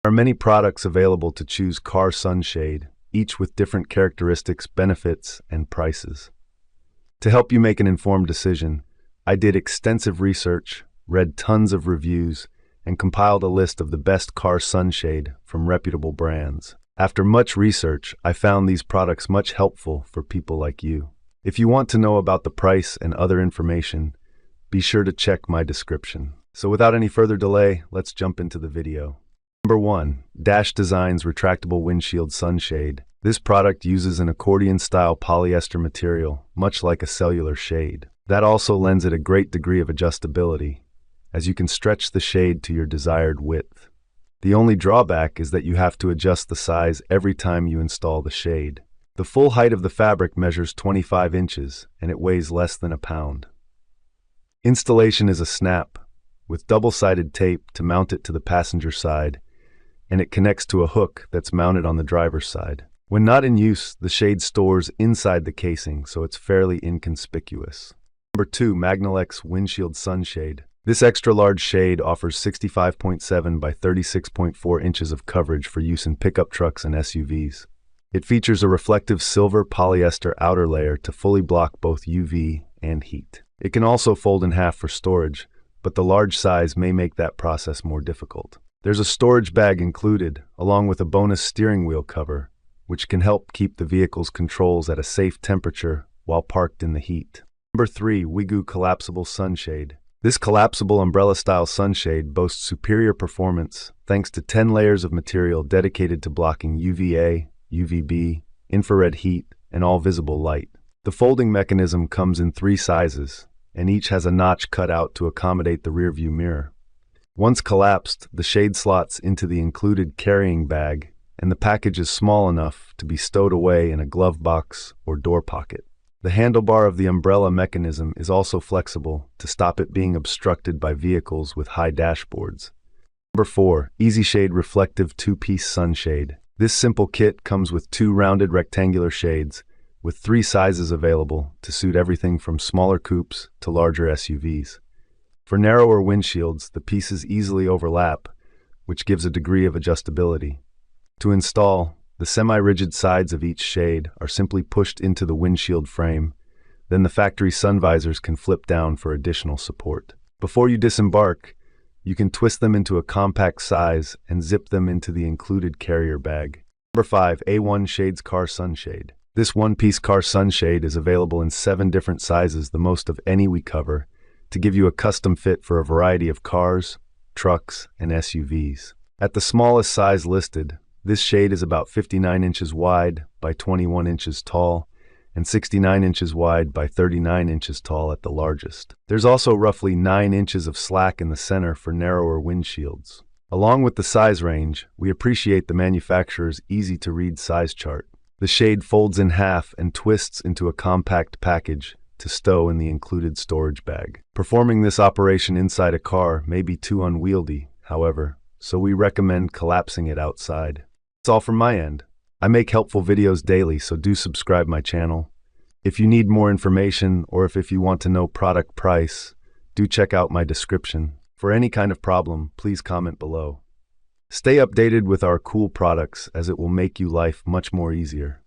There are many products available to choose car sunshade, each with different characteristics, benefits, and prices. To help you make an informed decision, I did extensive research, read tons of reviews, and compiled a list of the best car sunshade from reputable brands. After much research, I found these products much helpful for people like you. If you want to know about the price and other information, be sure to check my description. So without any further delay, let's jump into the video. Number 1. Dash Design's Retractable Windshield Sunshade. This product uses an accordion-style polyester material, much like a cellular shade. That also lends it a great degree of adjustability, as you can stretch the shade to your desired width. The only drawback is that you have to adjust the size every time you install the shade. The full height of the fabric measures 25 inches, and it weighs less than a pound. Installation is a snap, with double-sided tape to mount it to the passenger side, and it connects to a hook that's mounted on the driver's side. When not in use, the shade stores inside the casing, so it's fairly inconspicuous. Number 2. Magnelex Windshield Sunshade. This extra-large shade offers 65.7 by 36.4 inches of coverage for use in pickup trucks and SUVs. It features a reflective silver polyester outer layer to fully block both UV and heat. It can also fold in half for storage, but the large size may make that process more difficult. There's a storage bag included, along with a bonus steering wheel cover, which can help keep the vehicle's controls at a safe temperature while parked in the heat. Number 3. Wigoo Collapsible Sunshade. This collapsible umbrella-style sunshade boasts superior performance thanks to 10 layers of material dedicated to blocking UVA, UVB, infrared heat, and all visible light. The folding mechanism comes in 3 sizes, and each has a notch cut out to accommodate the rearview mirror. Once collapsed, the shade slots into the included carrying bag, and the package is small enough to be stowed away in a glove box or door pocket. The handlebar of the umbrella mechanism is also flexible to stop it being obstructed by vehicles with high dashboards. Number 4. EzyShade Reflective 2-Piece Sunshade. This simple kit comes with 2 rounded rectangular shades, with 3 sizes available to suit everything from smaller coupes to larger SUVs. For narrower windshields, the pieces easily overlap, which gives a degree of adjustability. To install, the semi-rigid sides of each shade are simply pushed into the windshield frame, then the factory sun visors can flip down for additional support. Before you disembark, you can twist them into a compact size and zip them into the included carrier bag. Number 5. A1 Shades Car Sunshade. This one-piece car sunshade is available in 7 different sizes, the most of any we cover, to give you a custom fit for a variety of cars, trucks, and SUVs. At the smallest size listed, this shade is about 59 inches wide by 21 inches tall, and 69 inches wide by 39 inches tall at the largest. There's also roughly 9 inches of slack in the center for narrower windshields. Along with the size range, we appreciate the manufacturer's easy-to-read size chart. The shade folds in half and twists into a compact package to stow in the included storage bag. Performing this operation inside a car may be too unwieldy, however, so we recommend collapsing it outside. That's all from my end. I make helpful videos daily, so do subscribe my channel. If you need more information or if you want to know product price, do check out my description. For any kind of problem, please comment below. Stay updated with our cool products, as it will make you life much more easier.